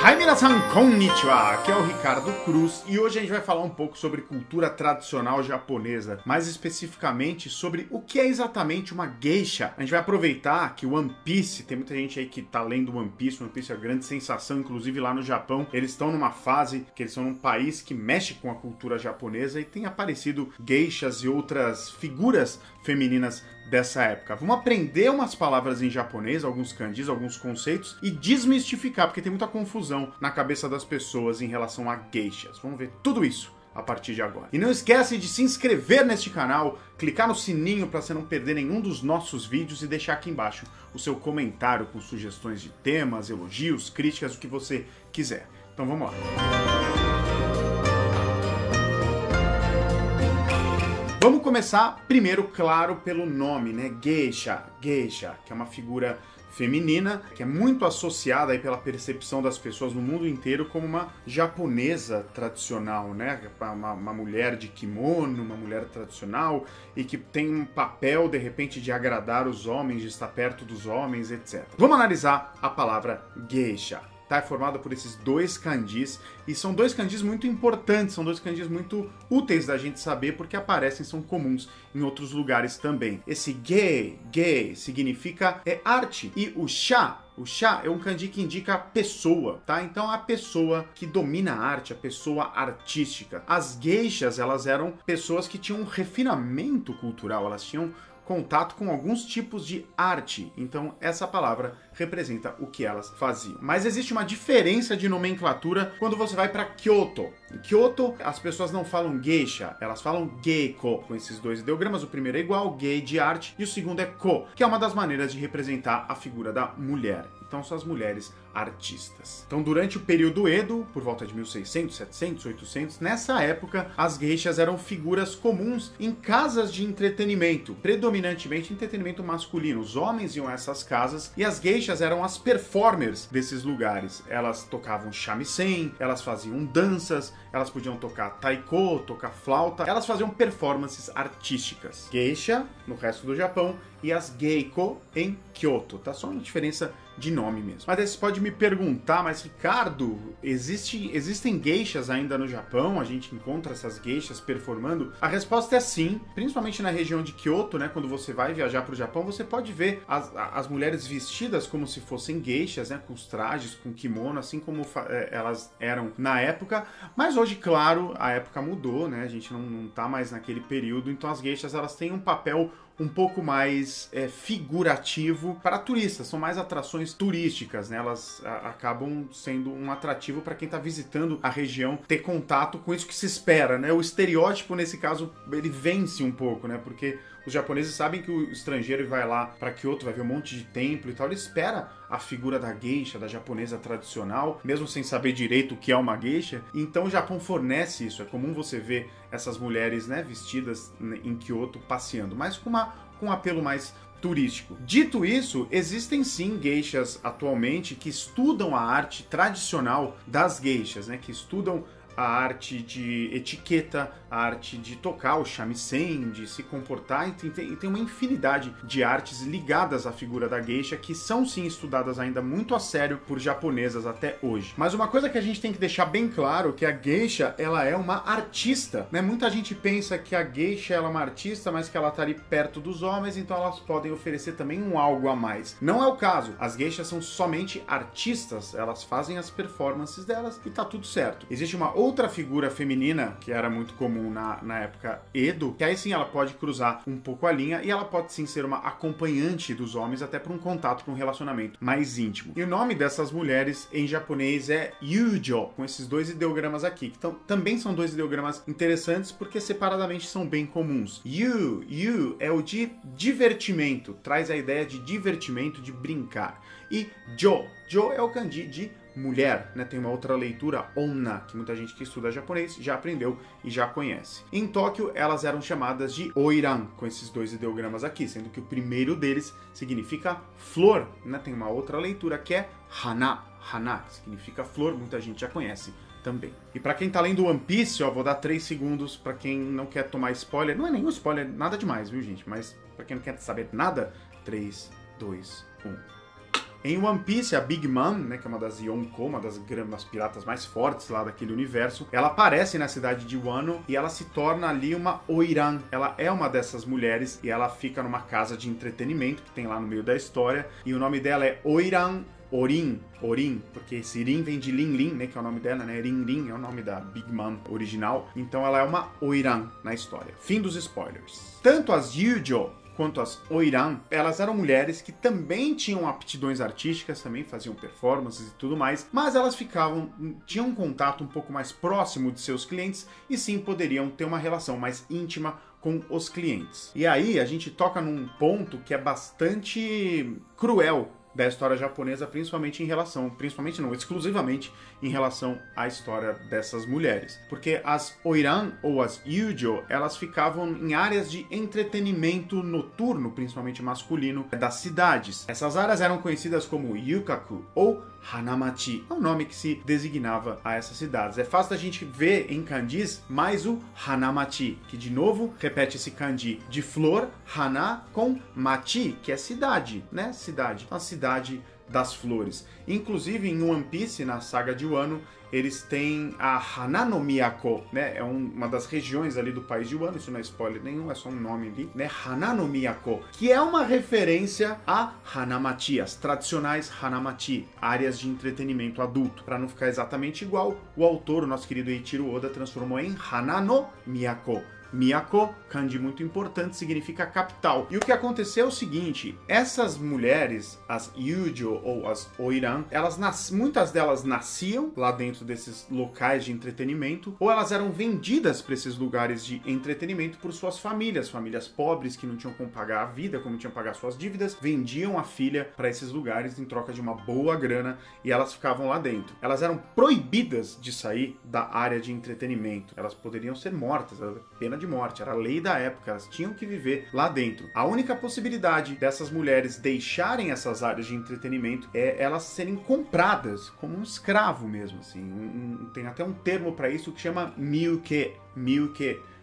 Hi, minasan, konnichiwa! Aqui é o Ricardo Cruz e hoje a gente vai falar um pouco sobre cultura tradicional japonesa, mais especificamente sobre o que é exatamente uma geisha. A gente vai aproveitar que o One Piece, tem muita gente aí que tá lendo One Piece é uma grande sensação, inclusive lá no Japão, eles estão numa fase que eles são num país que mexe com a cultura japonesa e tem aparecido geishas e outras figuras femininas dessa época. Vamos aprender umas palavras em japonês, alguns kanjis, alguns conceitos e desmistificar, porque tem muita confusão na cabeça das pessoas em relação a geishas. Vamos ver tudo isso a partir de agora. E não esquece de se inscrever neste canal, clicar no sininho para você não perder nenhum dos nossos vídeos e deixar aqui embaixo o seu comentário com sugestões de temas, elogios, críticas, o que você quiser. Então vamos lá. Vamos começar primeiro, claro, pelo nome, né? Geisha, que é uma figura feminina, que é muito associada aí pela percepção das pessoas no mundo inteiro como uma japonesa tradicional, né? Uma mulher de kimono, uma mulher tradicional e que tem um papel, de repente, de agradar os homens, de estar perto dos homens, etc. Vamos analisar a palavra geisha. É formada por esses dois kanjis, e são dois kanjis muito importantes, são dois kanjis muito úteis da gente saber, porque aparecem, são comuns em outros lugares também. Esse ge significa arte, e o sha é um kanji que indica a pessoa, tá? Então a pessoa que domina a arte, a pessoa artística. As geishas, elas eram pessoas que tinham um refinamento cultural, elas tinham contato com alguns tipos de arte. Então essa palavra representa o que elas faziam. Mas existe uma diferença de nomenclatura quando você vai para Kyoto. Em Kyoto, as pessoas não falam geisha, elas falam geiko, com esses dois ideogramas. O primeiro é igual, gei de arte, e o segundo é ko, que é uma das maneiras de representar a figura da mulher. Então são as mulheres artistas. Então durante o período Edo, por volta de 1600, 700, 800, nessa época as geishas eram figuras comuns em casas de entretenimento, predominantemente entretenimento masculino. Os homens iam a essas casas e as geishas eram as performers desses lugares. Elas tocavam shamisen, elas faziam danças, elas podiam tocar taiko, tocar flauta, elas faziam performances artísticas. Geisha no resto do Japão e as geiko em Kyoto, tá? Só uma diferença de nome mesmo. Mas aí você pode me perguntar, mas Ricardo, existem geishas ainda no Japão? A gente encontra essas geishas performando? A resposta é sim, principalmente na região de Kyoto, né? Quando você vai viajar para o Japão, você pode ver as mulheres vestidas como se fossem geishas, né? Com os trajes, com kimono, assim como elas eram na época. Mas hoje, claro, a época mudou, né? A gente não tá mais naquele período, então as geishas, elas têm um papel um pouco mais figurativo para turistas, são mais atrações turísticas, né? Elas acabam sendo um atrativo para quem está visitando a região, ter contato com isso que se espera, né? O estereótipo, nesse caso, ele vence um pouco, né? Porque os japoneses sabem que o estrangeiro vai lá para Kyoto, vai ver um monte de templo e tal, ele espera a figura da geisha, da japonesa tradicional, mesmo sem saber direito o que é uma geisha. Então o Japão fornece isso, é comum você ver essas mulheres, né, vestidas em Kyoto passeando, mas com um apelo mais turístico. Dito isso, existem sim geishas atualmente que estudam a arte tradicional das geishas, né, que estudam a arte de etiqueta, a arte de tocar o shamisen, de se comportar, e tem uma infinidade de artes ligadas à figura da geisha que são sim estudadas ainda muito a sério por japonesas até hoje. Mas uma coisa que a gente tem que deixar bem claro é que a geisha, ela é uma artista, né? Muita gente pensa que a geisha ela é uma artista, mas que ela tá ali perto dos homens, então elas podem oferecer também um algo a mais. Não é o caso. As geishas são somente artistas, elas fazem as performances delas e tá tudo certo. Existe uma outra figura feminina que era muito comum na época Edo, que aí sim ela pode cruzar um pouco a linha e ela pode sim ser uma acompanhante dos homens até para um contato, para um relacionamento mais íntimo. E o nome dessas mulheres em japonês é Yujo, com esses dois ideogramas aqui, que também são dois ideogramas interessantes porque separadamente são bem comuns. Yu é o de divertimento, traz a ideia de divertimento, de brincar. E Jo é o kanji de mulher, né? Tem uma outra leitura, onna, que muita gente que estuda japonês já aprendeu e já conhece. Em Tóquio, elas eram chamadas de oiran, com esses dois ideogramas aqui, sendo que o primeiro deles significa flor, né? Tem uma outra leitura que é hana, que significa flor, muita gente já conhece também. E pra quem tá lendo One Piece, ó, vou dar 3 segundos pra quem não quer tomar spoiler. Não é nenhum spoiler, nada demais, viu, gente? Mas pra quem não quer saber nada, 3, 2, 1... Em One Piece, a Big Mom, né, que é uma das Yonko, uma das piratas mais fortes lá daquele universo, ela aparece na cidade de Wano e ela se torna ali uma Oiran. Ela é uma dessas mulheres e ela fica numa casa de entretenimento que tem lá no meio da história, e o nome dela é Oiran Orin, porque esse Rin vem de Lin Lin, né, que é o nome dela, né, Rin Rin é o nome da Big Mom original, então ela é uma Oiran na história. Fim dos spoilers. Tanto as Yujo quanto as Oiran, elas eram mulheres que também tinham aptidões artísticas, também faziam performances e tudo mais, mas elas tinham um contato um pouco mais próximo de seus clientes e sim poderiam ter uma relação mais íntima com os clientes. E aí a gente toca num ponto que é bastante cruel da história japonesa, exclusivamente em relação à história dessas mulheres. Porque as Oiran ou as Yujo, elas ficavam em áreas de entretenimento noturno, principalmente masculino, das cidades. Essas áreas eram conhecidas como Yukaku ou Hanamachi, é o nome que se designava a essas cidades. É fácil da gente ver em kanjis mais o Hanamachi, que de novo repete esse kanji de flor, hana, com machi, que é cidade, né? Cidade. Então, a cidade das flores. Inclusive em One Piece, na saga de Wano, eles têm a Hana no Miyako, né? É uma das regiões ali do país de Wano, isso não é spoiler nenhum, é só um nome ali, né? Hana no Miyako, que é uma referência a Hanamachi, as tradicionais Hanamachi, áreas de entretenimento adulto. Para não ficar exatamente igual, o autor, o nosso querido Eiichiro Oda, transformou em Hana no Miyako. Miyako, kanji muito importante, significa capital. E o que aconteceu é o seguinte, essas mulheres, as Yujo ou as Oiran, muitas delas nasciam lá dentro desses locais de entretenimento, ou elas eram vendidas para esses lugares de entretenimento por suas famílias pobres que não tinham como pagar a vida, como tinham que pagar suas dívidas, vendiam a filha para esses lugares em troca de uma boa grana e elas ficavam lá dentro. Elas eram proibidas de sair da área de entretenimento. Elas poderiam ser mortas, era pena de morte, era a lei da época, elas tinham que viver lá dentro. A única possibilidade dessas mulheres deixarem essas áreas de entretenimento é elas serem compradas como um escravo mesmo, assim. Tem até um termo para isso que chama miuke,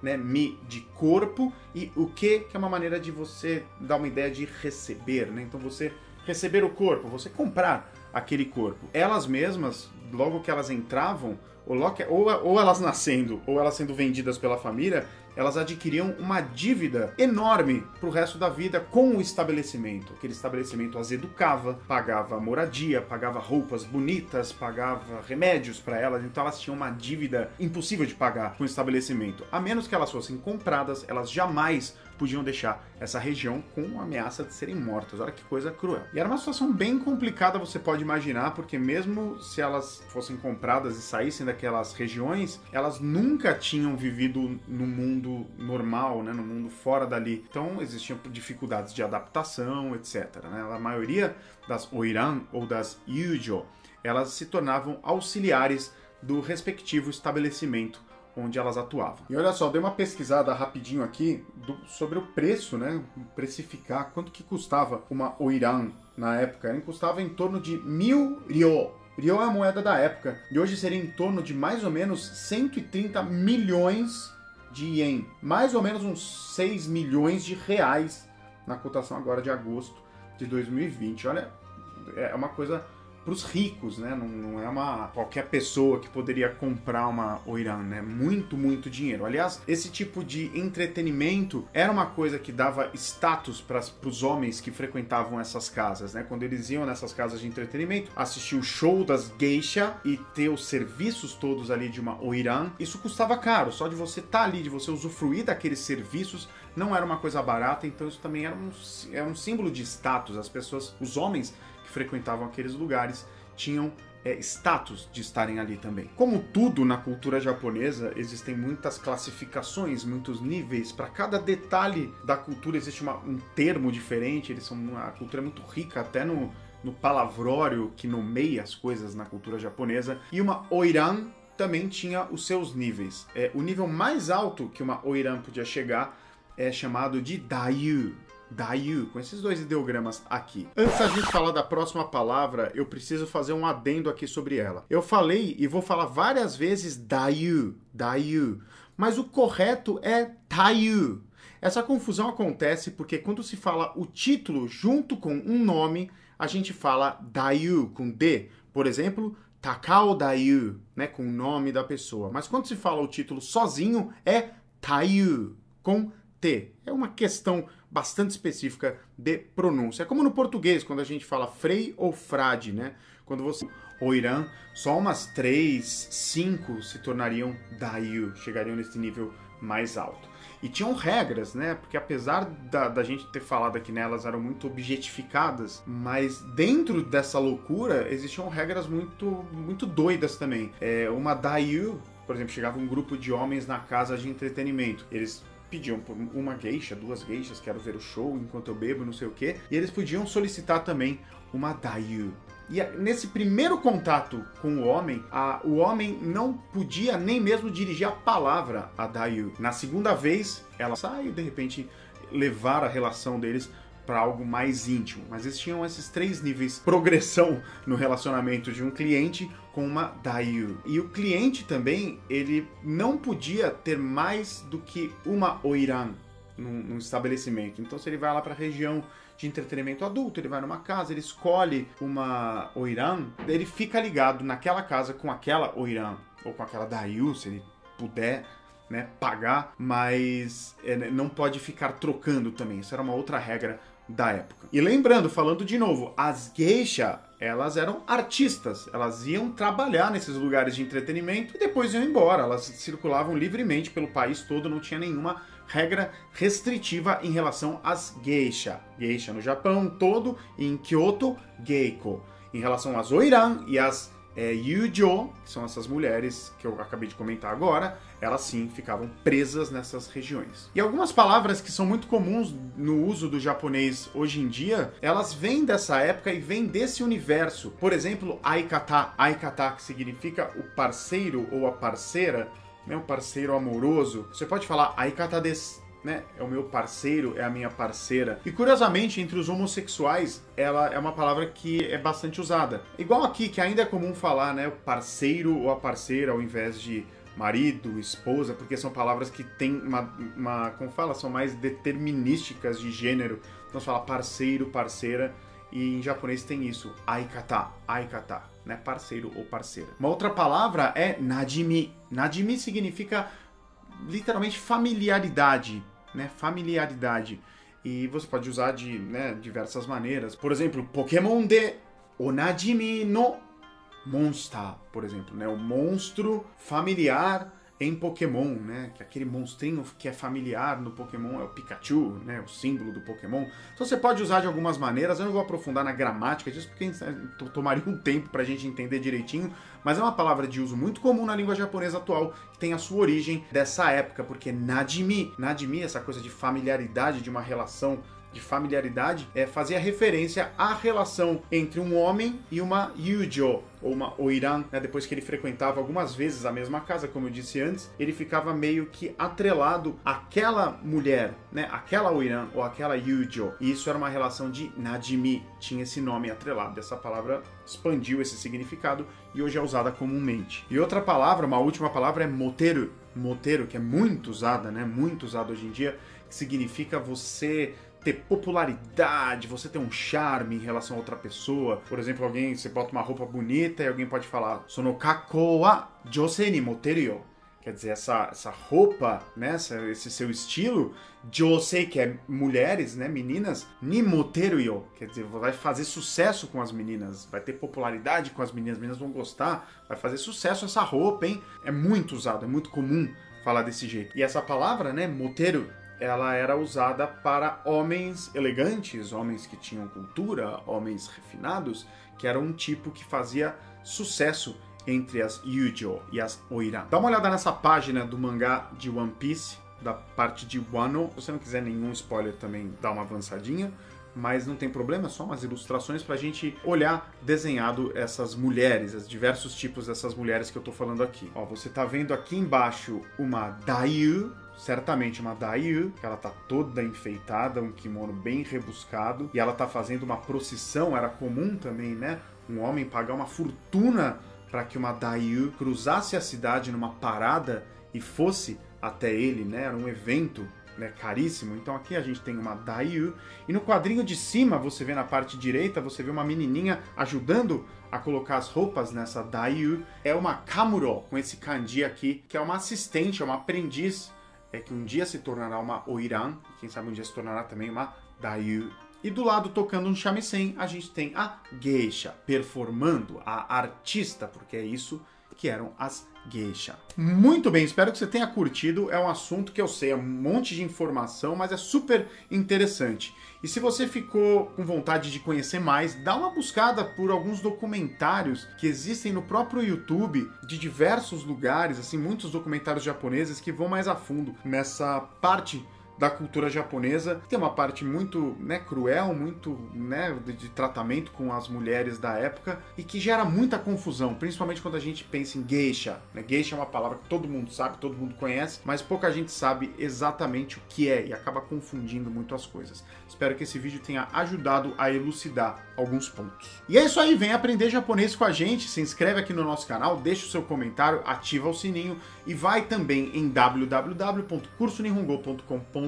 né? Mi de corpo e o que é uma maneira de você dar uma ideia de receber, né? Então você receber o corpo, você comprar aquele corpo. Elas mesmas, logo que elas entravam, ou elas nascendo, ou elas sendo vendidas pela família, elas adquiriam uma dívida enorme pro resto da vida com o estabelecimento. Aquele estabelecimento as educava, pagava moradia, pagava roupas bonitas, pagava remédios para elas, então elas tinham uma dívida impossível de pagar com o estabelecimento. A menos que elas fossem compradas, elas jamais podiam deixar essa região com a ameaça de serem mortas. Olha que coisa cruel. E era uma situação bem complicada, você pode imaginar, porque mesmo se elas fossem compradas e saíssem daquelas regiões, elas nunca tinham vivido no mundo normal, né, no mundo fora dali. Então existiam dificuldades de adaptação, etc. Né? A maioria das Oiran ou das Yujo, elas se tornavam auxiliares do respectivo estabelecimento onde elas atuavam. E olha só, dei uma pesquisada rapidinho aqui sobre o preço, né? Precificar, quanto que custava uma Oiran na época. Ela custava em torno de 1.000 ryo. Ryo é a moeda da época. E hoje seria em torno de mais ou menos 130 milhões de ien. Mais ou menos uns 6 milhões de reais na cotação agora de agosto de 2020. Olha, é uma coisa para os ricos, né? Não é qualquer pessoa que poderia comprar uma Oiran, né? Muito, muito dinheiro. Aliás, esse tipo de entretenimento era uma coisa que dava status para os homens que frequentavam essas casas, né? Quando eles iam nessas casas de entretenimento, assistir o show das geisha e ter os serviços todos ali de uma Oiran, isso custava caro. Só de você estar ali, de você usufruir daqueles serviços, não era uma coisa barata, então isso também era um símbolo de status. As pessoas, os homens que frequentavam aqueles lugares tinham status de estarem ali também. Como tudo na cultura japonesa, existem muitas classificações, muitos níveis. Para cada detalhe da cultura existe um termo diferente. A cultura é muito rica, até no palavrório que nomeia as coisas na cultura japonesa. E uma Oiran também tinha os seus níveis. O nível mais alto que uma Oiran podia chegar é chamado de Dayu. Dayu, com esses dois ideogramas aqui. Antes da gente falar da próxima palavra, eu preciso fazer um adendo aqui sobre ela. Eu falei e vou falar várias vezes Dayu, mas o correto é Taiyu. Essa confusão acontece porque quando se fala o título junto com um nome, a gente fala Dayu com D. Por exemplo, Takao Dayu, né, com o nome da pessoa. Mas quando se fala o título sozinho, é Taiyu, com T. É uma questão bastante específica de pronúncia. É como no português, quando a gente fala frei ou frade, né? Quando você... Oiran, só umas 3, 5 se tornariam Dayu, chegariam nesse nível mais alto. E tinham regras, né? Porque apesar da gente ter falado aqui nelas, eram muito objetificadas, mas dentro dessa loucura existiam regras muito doidas também. Uma Dayu, por exemplo, chegava um grupo de homens na casa de entretenimento. Eles pediam por uma geisha, 2 geishas, quero ver o show enquanto eu bebo, não sei o quê. E eles podiam solicitar também uma Dayu. E nesse primeiro contato com o homem não podia nem mesmo dirigir a palavra a Dayu. Na segunda vez, ela sai e de repente levar a relação deles para algo mais íntimo. Mas eles tinham esses 3 níveis de progressão no relacionamento de um cliente com uma Dayu. E o cliente também, ele não podia ter mais do que uma Oiran num estabelecimento. Então, se ele vai lá para a região de entretenimento adulto, ele vai numa casa, ele escolhe uma Oiran, ele fica ligado naquela casa com aquela Oiran, ou com aquela Dayu, se ele puder, né, pagar, mas não pode ficar trocando também. Isso era uma outra regra da época. E lembrando, falando de novo, as geisha, elas eram artistas, elas iam trabalhar nesses lugares de entretenimento e depois iam embora, elas circulavam livremente pelo país todo, não tinha nenhuma regra restritiva em relação às geisha. Geisha no Japão todo, e em Kyoto, geiko. Em relação às oiran e às yujo, que são essas mulheres que eu acabei de comentar agora, elas sim ficavam presas nessas regiões. E algumas palavras que são muito comuns no uso do japonês hoje em dia, elas vêm dessa época e vêm desse universo. Por exemplo, aikata. Aikata, que significa o parceiro ou a parceira, né, um parceiro amoroso. Você pode falar aikata desu, né? É o meu parceiro, é a minha parceira. E curiosamente, entre os homossexuais, ela é uma palavra que é bastante usada. Igual aqui, que ainda é comum falar, né, o parceiro ou a parceira, ao invés de marido, esposa, porque são palavras que têm como fala, são mais determinísticas de gênero. Então você fala parceiro, parceira, e em japonês tem isso, aikata, aikata, né, parceiro ou parceira. Uma outra palavra é najimi. Najimi significa literalmente familiaridade, né, familiaridade. E você pode usar de, né, diversas maneiras. Por exemplo, Pokémon de onajimi no Monster, por exemplo, né? O monstro familiar em Pokémon, né? Que aquele monstrinho que é familiar no Pokémon é o Pikachu, né? O símbolo do Pokémon. Então você pode usar de algumas maneiras. Eu não vou aprofundar na gramática disso, porque tomaria um tempo pra gente entender direitinho. Mas é uma palavra de uso muito comum na língua japonesa atual, que tem a sua origem dessa época, porque najimi, essa coisa de familiaridade, de uma relação de familiaridade, fazia referência à relação entre um homem e uma yujo, ou uma oiran, né? Depois que ele frequentava algumas vezes a mesma casa, como eu disse antes, ele ficava meio que atrelado àquela mulher, né? Aquela oiran ou aquela yujo. E isso era uma relação de najimi, tinha esse nome atrelado. Essa palavra expandiu esse significado e hoje é usada comumente. E outra palavra, uma última palavra, é moteru. Moteru, que é muito usada, né? Muito usada hoje em dia, que significa você ter popularidade, você ter um charme em relação a outra pessoa. Por exemplo, você bota uma roupa bonita e alguém pode falar sono kakko wa josei ni moteru yo. Quer dizer, essa roupa, né, esse seu estilo, josei, que é mulheres, né, meninas, ni moteru yo. Quer dizer, vai fazer sucesso com as meninas, vai ter popularidade com as meninas vão gostar, vai fazer sucesso essa roupa, hein? É muito usado, é muito comum falar desse jeito. E essa palavra, né, moteru, ela era usada para homens elegantes, homens que tinham cultura, homens refinados, que era um tipo que fazia sucesso entre as yujo e as oiran. Dá uma olhada nessa página do mangá de One Piece, da parte de Wano. Se você não quiser nenhum spoiler também, dá uma avançadinha, mas não tem problema, é só umas ilustrações pra gente olhar desenhado essas mulheres, os diversos tipos dessas mulheres que eu tô falando aqui. Ó, você tá vendo aqui embaixo uma Dayu, certamente uma Dayu, que ela tá toda enfeitada, um kimono bem rebuscado, e ela tá fazendo uma procissão. Era comum também, né, um homem pagar uma fortuna para que uma Dayu cruzasse a cidade numa parada e fosse até ele, né, era um evento né, caríssimo. Então aqui a gente tem uma Daiyu, e no quadrinho de cima, você vê na parte direita, você vê uma menininha ajudando a colocar as roupas nessa Daiyu. É uma Kamuro, com esse kanji aqui, que é uma assistente, é uma aprendiz, que um dia se tornará uma Oiran, quem sabe um dia se tornará também uma Daiyu. E do lado, tocando um shamisen, a gente tem a geisha, performando, a artista, porque é isso que eram as geisha. Muito bem, espero que você tenha curtido. É um assunto que eu sei, é um monte de informação, mas é super interessante. E se você ficou com vontade de conhecer mais, dá uma buscada por alguns documentários que existem no próprio YouTube, de diversos lugares, assim, muitos documentários japoneses que vão mais a fundo nessa parte da cultura japonesa. Tem uma parte muito, né, cruel, muito, né, de tratamento com as mulheres da época, e que gera muita confusão, principalmente quando a gente pensa em geisha, né? Geisha é uma palavra que todo mundo sabe, todo mundo conhece, mas pouca gente sabe exatamente o que é e acaba confundindo muito as coisas. Espero que esse vídeo tenha ajudado a elucidar alguns pontos. E é isso aí, vem aprender japonês com a gente, se inscreve aqui no nosso canal, deixa o seu comentário, ativa o sininho e vai também em www.cursonihongo.com.br,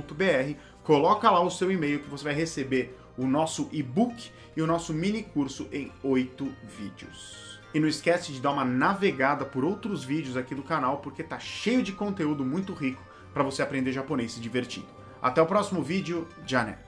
coloca lá o seu e-mail que você vai receber o nosso e-book e o nosso mini curso em 8 vídeos. E não esquece de dar uma navegada por outros vídeos aqui do canal, porque tá cheio de conteúdo muito rico para você aprender japonês se divertindo. Até o próximo vídeo, já né?